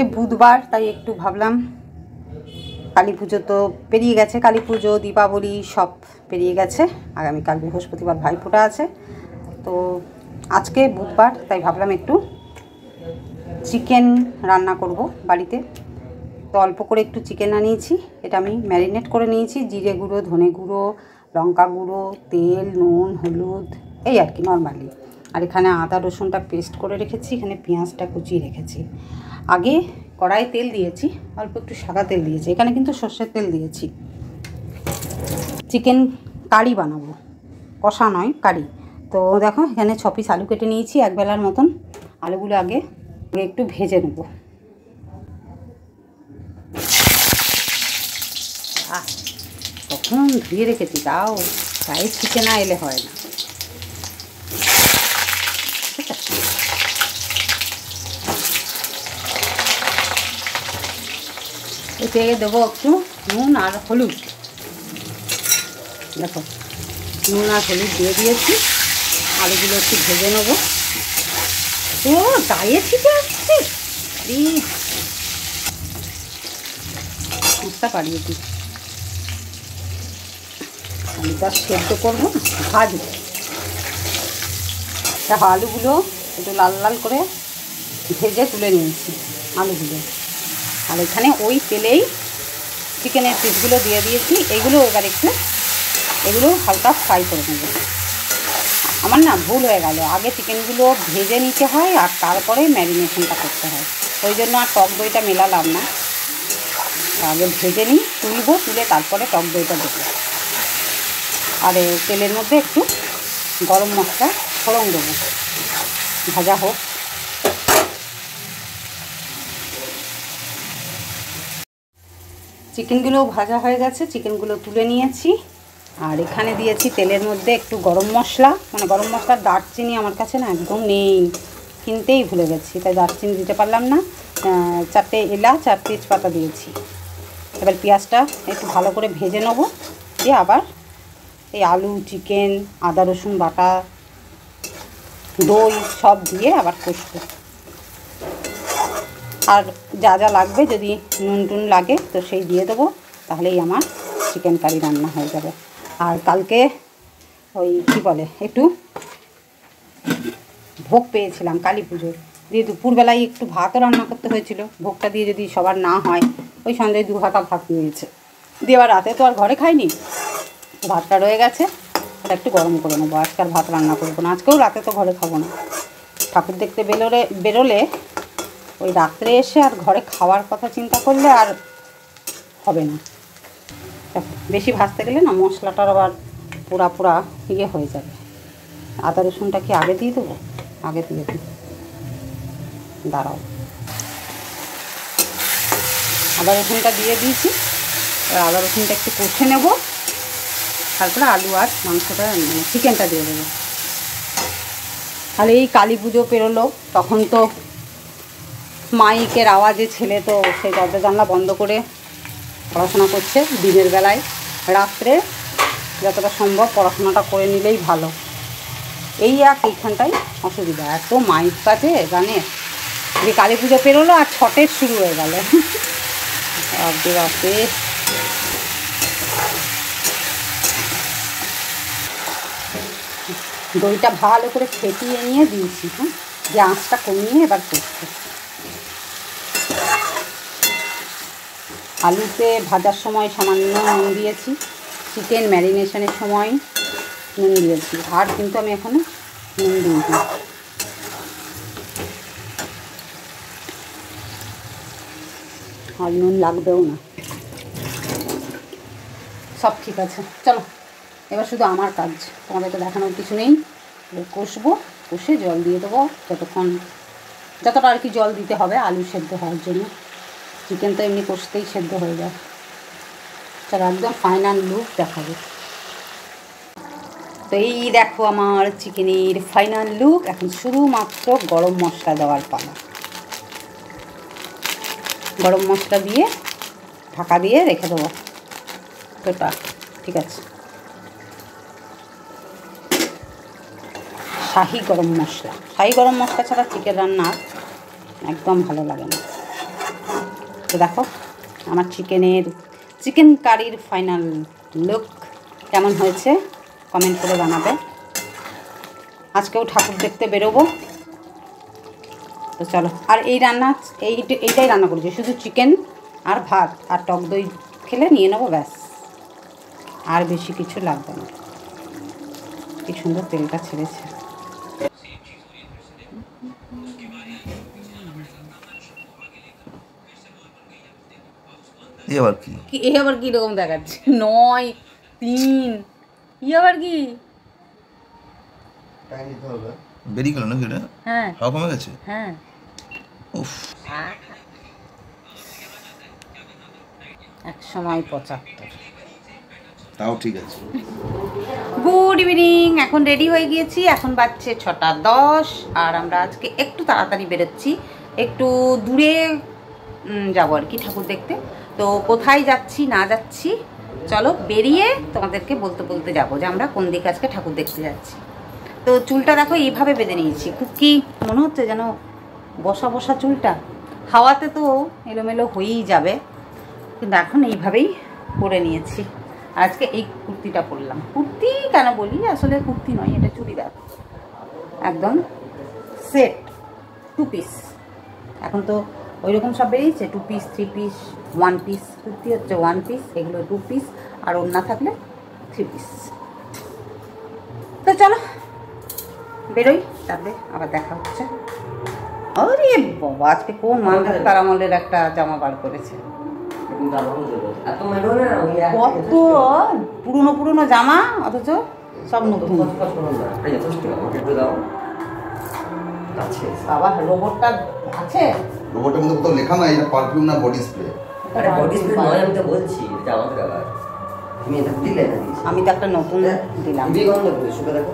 আজকে বুধবার, তাই একটু ভাবলাম, কালী পুজো তো পেরিয়ে গেছে, কালী পুজো দীপাবলি সব পেরিয়ে গেছে, আগামীকাল বৃহস্পতিবার ভাইফোঁটা আছে। তো আজকে বুধবার, তাই ভাবলাম একটু চিকেন রান্না করব বাড়িতে। তো অল্প করে একটু চিকেন আনিয়েছি, এটা আমি ম্যারিনেট করে নিয়েছি, জিরে গুঁড়ো, ধনে গুঁড়ো, লঙ্কা গুঁড়ো, তেল, নুন, হলুদ, এই আর কি নর্মালি। আর এখানে আদা রসুনটা পেস্ট করে রেখেছি, এখানে পেঁয়াজটা কুচিয়ে রেখেছি। আগে কড়াই তেল দিয়েছি, অল্প একটু সাদা তেল দিয়েছি, এখানে কিন্তু সর্ষের তেল দিয়েছি। চিকেন কারি বানাবো, কষা নয়, কারি। তো দেখো এখানে 6 পিস আলু কেটে নিয়েছি, এক বেলার মতন। আলুগুলো আগে একটু ভেজে নেব। তখন ধুয়ে রেখেছি, তাও গায়ে ছিটে না এলে হয় না। এতে দেবো একটু নুন আর হলুদ। দেখো নুন আর হলুদ দিয়ে দিয়েছি, আলুগুলো একটু ভেজে নেবো। তো গায়ে ছিটে আসছে, মশলা পাড়িয়ে দিই। আলুটা সেদ্ধ করবো, ভাজবো। দেখো আলুগুলো একটু লাল লাল করে ভেজে তুলে নিয়েছি আলুগুলো। আর এখানে ওই তেলেই চিকেনের পিসগুলো দিয়ে দিয়েছি। এগুলো এবার একটু হালকা ফ্রাই করে নেব। আমার না ভুল হয়ে গেল, আগে চিকেনগুলো ভেজে নিতে হয় আর তারপরে ম্যারিনেশনটা করতে হয়, ওই জন্য আর টক দইটা মেলালাম না। আগে ভেজে নিই, তুলে তারপরে টক দইটা দেবো। আর তেলের মধ্যে একটু গরম মশলা ফোড়ন দেবো, ভাজা হোক। চিকেনগুলো ভাজা হয়ে গেছে, চিকেনগুলো তুলে নিয়েছি। আর এখানে দিয়েছি তেলের মধ্যে একটু গরম মশলা, মানে গরম মশলার দারচিনি আমার কাছে না একদম নেই, কিনতেই ভুলে গেছি, তাই দারচিনি দিতে পারলাম না। 4টে এলাচ আর তেজপাতা দিয়েছি। এবার পেঁয়াজটা একটু ভালো করে ভেজে নেবো, দিয়ে আবার এই আলু, চিকেন, আদা রসুন বাটা, দই সব দিয়ে আবার কষবো। আর যা যা লাগবে, যদি নুন টুন লাগে তো সেই দিয়ে দেবো, তাহলেই আমার চিকেন কারি রান্না হয়ে যাবে। আর কালকে ওই কী বলে, একটু ভোগ পেয়েছিলাম কালী পুজোর, দিয়ে দুপুরবেলায় একটু ভাতও রান্না করতে হয়েছিল। ভোগটা দিয়ে যদি সবার না হয়, ওই সন্ধ্যায় 2 হাতা ভাত দিয়েছে। দিয়ে আবার রাতে তো আর ঘরে খাইনি, ভাতটা রয়ে গেছে, ওটা একটু গরম করে নেবো। আজকে আর ভাত রান্না করবো না, আজকেও রাতে তো ঘরে খাবো না। ঠাকুর দেখতে বেরোলে ওই রাত্রে এসে আর ঘরে খাওয়ার কথা চিন্তা করলে আর হবে না। বেশি ভাজতে গেলে না মশলাটার আবার পোড়া ইয়ে হয়ে যাবে। আদা রসুনটা কি আগে দিয়ে দেবো? আগে দিয়ে দিই, দাঁড়াও। আদা রসুনটা দিয়ে দিয়েছি, এবার আদা রসুনটা একটু কষে নেব, তারপরে আলু আর মাংসটা, মানে চিকেনটা দিয়ে দেবো। আর এই কালী পুজো পেরোলো, তখন তো মাইকের আওয়াজে ছেলে তো সেই দরজা জানলা বন্ধ করে পড়াশোনা করছে দিনের বেলায়। রাত্রে যতটা সম্ভব পড়াশোনাটা করে নিলেই ভালো। এই এইখানটায় অসুবিধা, এত মাইক বাজে গানে। যে কালী পুজো পেরোলো আর ছটের শুরু হয়ে গেল। বাপরে বাপরে, দইটা ভালো করে ফেটিয়ে নিয়ে দিয়েছি। হ্যাঁ, যে আঁচটা কমিয়ে এবার করছে। আলুতে ভাজার সময় সামান্য নুন দিয়েছি, চিকেন ম্যারিনেশনের সময় নুন দিয়েছি, আর কিন্তু আমি এখানে নুন দিয়েছি। আর নুন লাগবেও না, সব ঠিক আছে। চলো এবার শুধু আমার কাজ, তোমাদেরকে দেখানোর কিছু নেই। কষবো, কষে জল দিয়ে দেবো, যতটা আর কি জল দিতে হবে আলু সেদ্ধ হওয়ার জন্য। চিকেন তো এমনি কষতেই সেদ্ধ হয়ে যায়। চলো একদম ফাইনাল লুক দেখাবো। তো এই দেখো আমার চিকেনের ফাইনাল লুক। এখন শুধুমাত্র গরম মশলা দেওয়ার পালা। গরম মশলা দিয়ে ঢাকা দিয়ে রেখে দেবো। তোটা ঠিক আছে। শাহি গরম মশলা ছাড়া চিকেন রান্না একদম ভালো লাগে না। তো দেখো আমার চিকেন কারির ফাইনাল লুক কেমন হয়েছে কমেন্ট করে জানাবে। আজকেও ঠাকুর দেখতে বেরোবো। তো চলো, আর এইটাই রান্না করেছি, শুধু চিকেন আর ভাত আর টক দই খেলে নিয়ে নেবো, ব্যাস, আর বেশি কিছু লাগবে না। কি সুন্দর তেলটা ছেড়েছে। আবার কি রকম দেখাচ্ছে 9-3 আবার কি বেরিয়ে গেল নাকি এটা? হ্যাঁ হাওয়া কমে গেছে। হ্যাঁ উফ, 175। তাও ঠিক আছে। গুড ইভিনিং, এখন রেডি হয়ে গিয়েছি, এখন বাজছে 6:10 আর আমরা আজকে একটু তাড়াতাড়ি বেরোচ্ছি, একটু দূরে যাবো আর কি ঠাকুর দেখতে। তো কোথায় যাচ্ছি না যাচ্ছি চলো বেরিয়ে তোমাদেরকে বলতে বলতে যাবো যে আমরা কোন দিকে আজকে ঠাকুর দেখতে যাচ্ছি। তো চুলটা দেখো এইভাবে বেঁধে নিয়েছি, খুব কি মনে হচ্ছে যেন বসা বসা চুলটা, হাওয়াতে তো এলোমেলো হয়েই যাবে, কিন্তু এখন এইভাবেই করে নিয়েছি। আজকে এই কুর্তিটা পরলাম, কুর্তি কেন বলি, আসলে কুর্তি নয়, এটা চুড়িদার, একদম সেট 2 পিস। এখন তো ওই রকম সব বেরিয়েছে 2 পিস 3 পিস 1 পিস, কুর্তি হচ্ছে 1 পিস, এগুলো 2 পিস, আর ওড়না থাকলে 3 পিস। তো চলো বেরোই, তারপরে আবার দেখা হচ্ছে। আরে বাবা, আজকে কোন মানকার আমলের একটা জামা বার করেছে, কত পুরনো পুরনো জামা, অথচ সব নতুন। বাবা রোবটটা আছে, রোবটের মধ্যে কোথাও লেখা নাই এটা পারফিউম না বডি স্প্রে। আরে বডি স্প্রে নয়, আমি তো বলছি এটা আমাকে ব্যাপার। তুমি এটা দিলে না দিয়েছি, আমি তো একটা নতুন দিলাম, খুবই গন্ধ করে শুকে দেখো,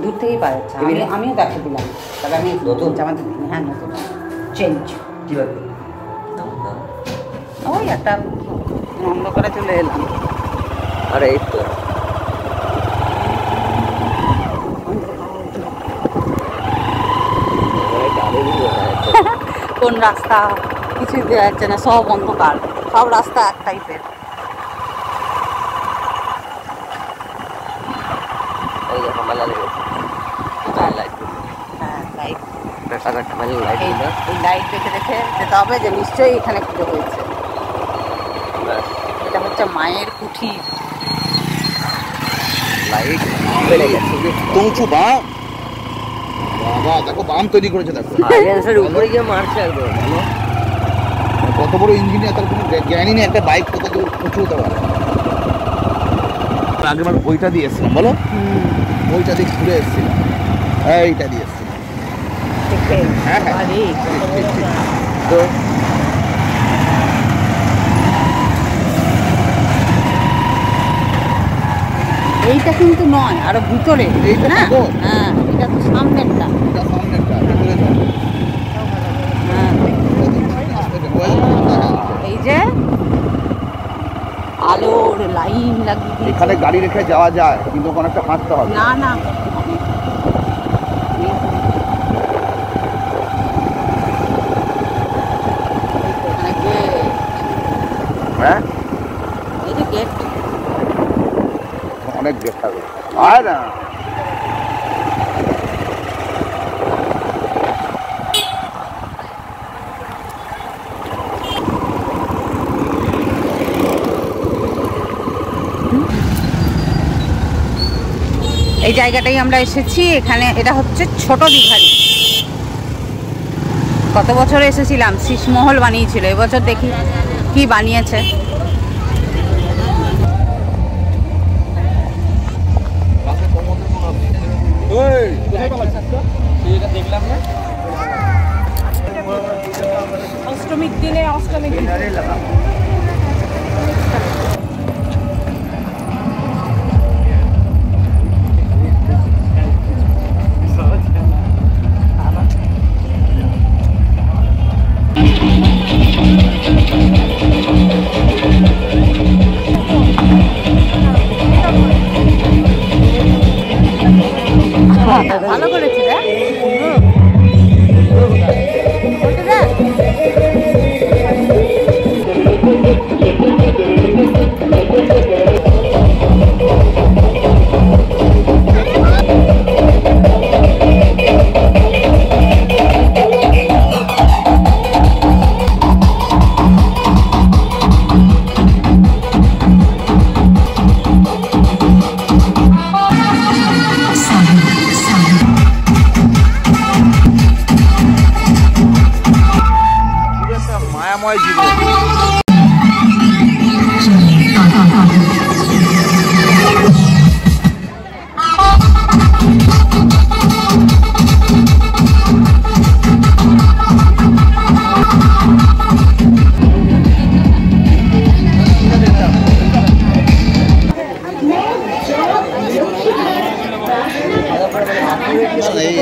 দূর থেকেই পাওয়া যাচ্ছে। আমিও দেখে দিলাম, তবে আমি নতুন জামা দিই। হ্যাঁ নতুন চেঞ্জ কীভাবে ওই একটা বন্ধ করে চলে এলাম। আরে এই তো কোন রাস্তা কিছু দেখা যাচ্ছে না, সব অন্ধকার, সব রাস্তা এক টাইপের। এই লাইট দেখে দেখে যেতে হবে যে নিশ্চয়ই এখানে পুজো হয়েছে। এটা হচ্ছে মায়ের কুঠির। লাইট বেড়ে গেছে, তুমচু বাম, বাবা দেখো বাম তৈরি করেছে, দেখো হাইল্যান্ডসের উপরে গিয়ে মারছে একদম। কত বড় ইঞ্জিনিয়ার, তার কোনো জ্ঞানই নেই একটা বাইক কত দূর উঁচু হতে পারে। আগেবার ওইটা দিয়ে এসছিলাম, বলো ওইটা দিয়ে ঘুরে এসছিলাম, এইটা দিয়ে এসছিলাম। হ্যাঁ হ্যাঁ তো এইটা কিন্তু নয়, আরো ভিতরে এইটা না। তো? হ্যাঁ এটা তো সামনেরটা। এটা সামনেরটা, ভিতরে যাও। হ্যাঁ এই যে আলোর লাইন লাগিয়ে দিয়েছে। এখানে গাড়ি রেখে যাওয়া যায়, কিন্তু ওখানে একটা হাঁটতে হবে। না না হ্যাঁ এই যে গেট, অনেক গেট থাকবে, আয় না। এই জায়গাটাই আমরা এসেছি। এখানে এটা হচ্ছে ছোট দীঘারি। কত বছর এসেছিলাম, শীষমহল বানিয়েছিল, এবছর দেখি কি বানিয়েছে। অষ্টমীর দিনে ভালো করেছি রে।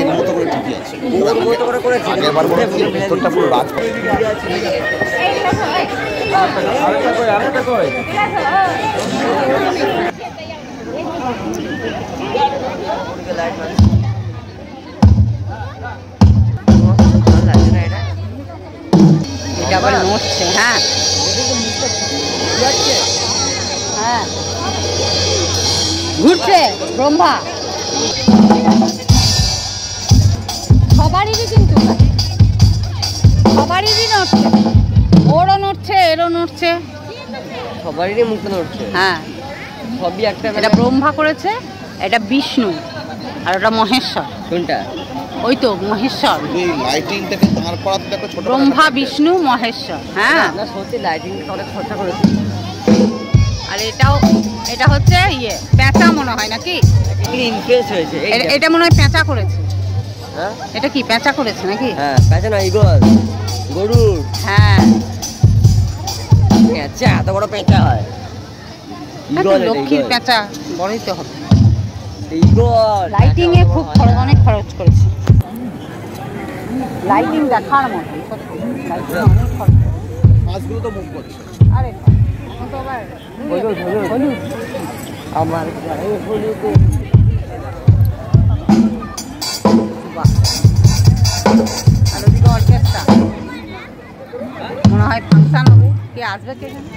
এর মতো করে ঠিকই আছে। আগেরবার মনে হচ্ছে ভিতরটা পুরো রাজ। এটা আবার নড়ছে। হ্যাঁ হ্যাঁ ঘুরছে ব্রহ্মা। সবারই কিন্তু সবারই নড়ছে, ওরও নড়ছে এরও নড়ছে, সবারই মুখ নড়ছে। হ্যাঁ সবই একটা। এটা ব্রহ্মা করেছে, এটা বিষ্ণু, আর ওটা মহেশ্বর। কোনটা? ওই তো মহেশ্বর। এই লাইটিংটাকে দাঁড় করাতে দেখো ছোট ব্রহ্মা বিষ্ণু মহেশ্বর। হ্যাঁ না সত্যি লাইটিংটা অনেক খরচা করেছে। আর এটা হচ্ছে ইয়ে পেঁচা মনে হয় নাকি? ইনফ্লুয়েন্স হয়েছে। এটা মনে হয় পেঁচা করেছে। হ্যাঁ এটা কি পেঁচা করেছে নাকি? হ্যাঁ পেঁচা না, ঈগল, গরুর। হ্যাঁ পেঁচা এত বড় পেঁচা হয়। লক্ষ্মীর পেঁচা বড়ই তো হবে। ঈগল লাইটিং এ খুব অনেক খরচ করেছে। লাইটিং দেখার মতো সত্যি, লাইটিং অনেক খরচ। মাছগুলো তো মুখ করছে। আরে এখন তো আবার হলুদ আমার হলুদ। আর ওদিকে অর্কেস্ট্রা মনে হয় ফাংশন হবে। কে আসবে কে জানে?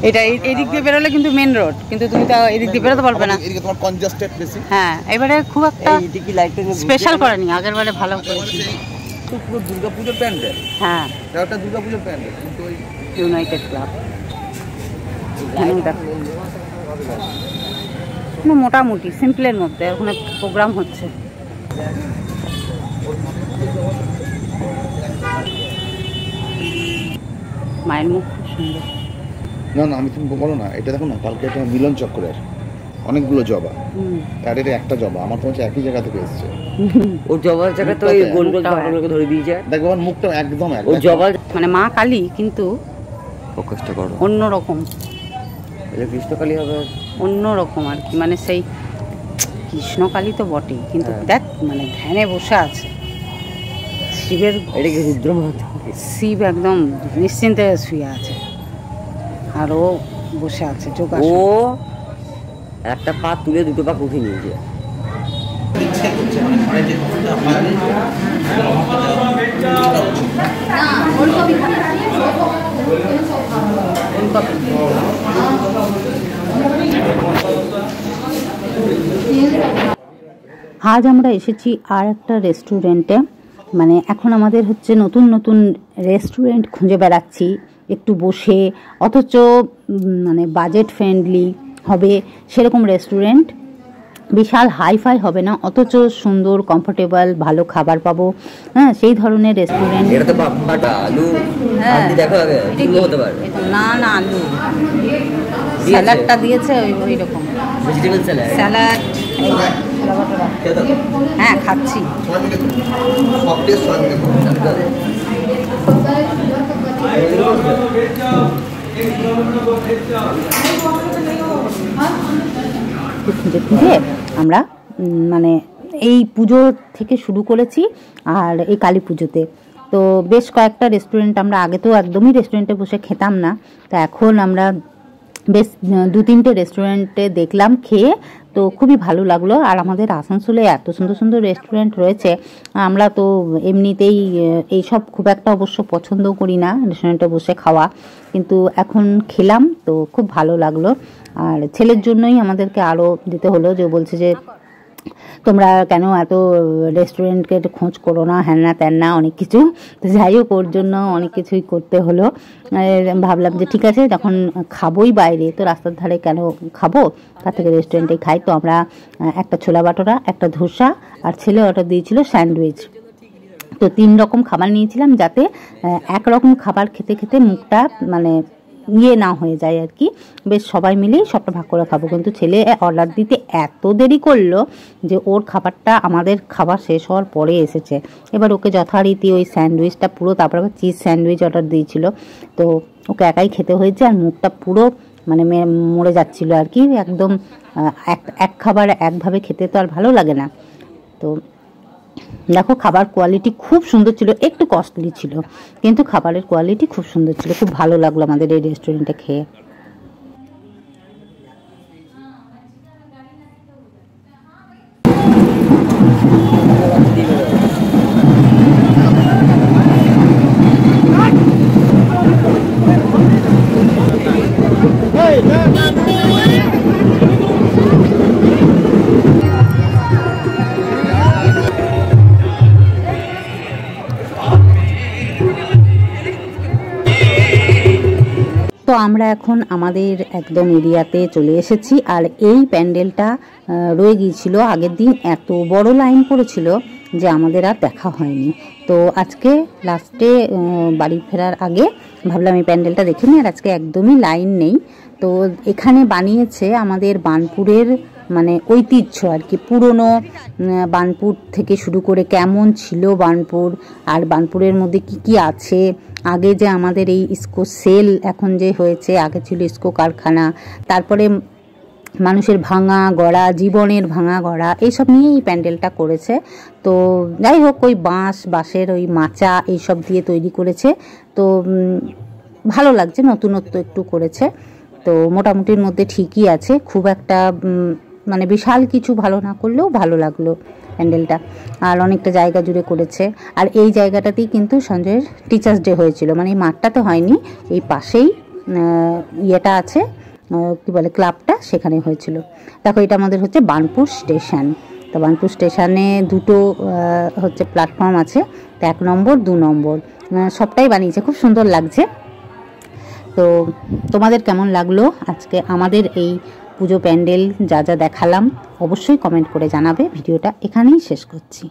এটা এদিক দিয়ে বেরোলে কিন্তু মেন রোড, কিন্তু তুমি তো এদিক দিয়ে বেরোতে পারবে না। এদিকে তোমার কনজাস্টেড বেশি। হ্যাঁ এবারে খুব একটা এইটা কি লাইটিং স্পেশাল করেনি, আগের বারে ভালো করেছি। তো পুরো দুর্গাপুজোর প্যান্ডেল। হ্যাঁ এটা একটা দুর্গাপুজোর প্যান্ডেল, কিন্তু ওই ইউনাইটেড ক্লাব দেখো মোটামুটি সিম্পলের মধ্যে ওখানে প্রোগ্রাম হচ্ছে। মায়ের মুখ খুব সুন্দর। না আমি তুমি বলো না, এটা দেখো না, কালকে একটা মিলন চক্রের অনেকগুলো জবা, আর এটা একটা জবা আমার তো হচ্ছে একই জায়গা থেকে এসেছে। ওর জবার জায়গায় তো ওই গোল গোল চাকাগুলোকে ধরে দিয়েছে। দেখো আমার মুখটা একদম ও জবা মানে মা কালী কিন্তু ফোকাসটা করো। অন্যরকম, এটা কৃষ্ণকালী হবে অন্যরকম আর কি। মানে সেই কৃষ্ণকালী তো বটেই, কিন্তু দেখ মানে ধ্যানে বসে আছে শিবের। এটা কি রুদ্র মাতা? শিব একদম নিশ্চিন্তে শুয়ে আছে, আর ও বসে আছে ও যোগাসন। একটা পা তুলে দুটো পা উঠে নিয়েছে। আজ আমরা এসেছি আর একটা রেস্টুরেন্টে। মানে এখন আমাদের হচ্ছে নতুন নতুন রেস্টুরেন্ট খুঁজে বেড়াচ্ছি একটু বসে, অথচ মানে বাজেট ফ্রেন্ডলি হবে সেরকম রেস্টুরেন্ট। বিশাল হাইফাই হবে না, অথচ সুন্দর কমফোর্টেবল ভালো খাবার পাবো। হ্যাঁ সেই ধরনের রেস্টুরেন্ট। এটা তো বাটা আলু দেখো আগে কি হতে পারে। না না আলু স্যালাডটা দিয়েছে ওই রকম ভেজিটেবল স্যালাড। হ্যাঁ খাচ্ছি। খুঁজে খুঁজে আমরা মানে এই পুজো থেকে শুরু করেছি, আর এই কালী পুজোতে তো বেশ কয়েকটা রেস্টুরেন্ট আমরা আগে তো একদমই রেস্টুরেন্টে বসে খেতাম না, তো এখন আমরা বেশ 2-3টে রেস্টুরেন্টে দেখলাম, খেয়ে তো খুবই ভালো লাগলো। আর আমাদের আসানসোলে এত সুন্দর সুন্দর রেস্টুরেন্ট রয়েছে, আমরা তো এমনিতেই এইসব খুব একটা অবশ্য পছন্দও করি না রেস্টুরেন্টে বসে খাওয়া, কিন্তু এখন খেলাম তো খুব ভালো লাগলো। আর ছেলের জন্যই আমাদেরকে আরও দিতে হলো, যে বলছে যে তোমরা কেন এত রেস্টুরেন্টকে খোঁজ করো না, হ্যান না ত্যান না অনেক কিছু। তো যাই হোক ওর জন্য অনেক কিছুই করতে হলো। ভাবলাম যে ঠিক আছে যখন খাবোই বাইরে, তো রাস্তার ধারে কেন খাবো, তার থেকে রেস্টুরেন্টে খাই। তো আমরা একটা ছোলা বাটোরা, একটা ধোসা, আর ছেলে অর্ডার দিয়েছিল স্যান্ডউইচ। তো 3 রকম খাবার নিয়েছিলাম, যাতে একরকম খাবার খেতে খেতে মুখটা মানে না হয়ে যায় আর কি। বেশ সবাই মিলেই সবটা ভাগ করে খাবো। কিন্তু ছেলে অর্ডার দিতে এত দেরি করলো যে ওর খাবারটা আমাদের খাবার শেষ হওয়ার পরে এসেছে। এবার ওকে যথারীতি ওই স্যান্ডউইচটা পুরো, তারপর আবার চিজ স্যান্ডউইচ অর্ডার দিয়েছিল, তো ওকে একাই খেতে হয়েছে। আর মুখটা পুরো মানে মরে যাচ্ছিল আর কি, একদম এক খাবার একভাবে খেতে তো আর ভালো লাগে না। তো দেখো খাবার কোয়ালিটি খুব সুন্দর ছিল, একটু কস্টলি ছিল কিন্তু খাবারের কোয়ালিটি খুব সুন্দর ছিল। খুব ভালো লাগলো আমাদের এই রেস্টুরেন্টে খেয়ে। তো আমরা এখন আমাদের একদম এরিয়াতে চলে এসেছি। আর এই প্যান্ডেলটা রয়ে গিয়েছিল আগের দিন, এত বড় লাইন পড়েছিল যে আমাদের আর দেখা হয়নি। তো আজকে লাস্টে বাড়ি ফেরার আগে ভাবলাম এই প্যান্ডেলটা দেখে নিই। আর আজকে একদমই লাইন নেই। তো এখানে বানিয়েছে আমাদের বার্নপুরের মানে ঐতিহ্য আর কি, পুরনো বার্নপুর থেকে শুরু করে কেমন ছিল বার্নপুর, আর বার্নপুরের মধ্যে কি কি আছে। আগে যে আমাদের এই ইস্কো সেল এখন যে হয়েছে, আগে ছিল ইস্কো কারখানা, তারপরে মানুষের ভাঙা গড়া, জীবনের ভাঙা গড়া, এইসব নিয়ে এই প্যান্ডেলটা করেছে। তো যাই হোক, ওই বাঁশের ওই মাচা এইসব দিয়ে তৈরি করেছে। তো ভালো লাগছে, নতুনত্ব একটু করেছে। তো মোটামুটির মধ্যে ঠিকই আছে, খুব একটা মানে বিশাল কিছু ভালো না করলেও ভালো লাগলো প্যান্ডেলটা। আর অনেকটা জায়গা জুড়ে করেছে। আর এই জায়গাটাতেই কিন্তু সঞ্জয়ের টিচার্স ডে হয়েছিল, মানে এই মাঠটাতে হয়নি, এই পাশেই ইয়েটা আছে কি বলে ক্লাবটা, সেখানে হয়েছিল। দেখো এটা আমাদের হচ্ছে বার্নপুর স্টেশন। তো বার্নপুর স্টেশনে দুটো হচ্ছে প্ল্যাটফর্ম আছে, তো 1 নম্বর 2 নম্বর সবটাই বানিয়েছে, খুব সুন্দর লাগছে। তো তোমাদের কেমন লাগলো আজকে আমাদের এই পুজো প্যান্ডেল যা যা দেখালাম, অবশ্যই কমেন্ট করে জানাবে। ভিডিওটা এখানেই শেষ করছি।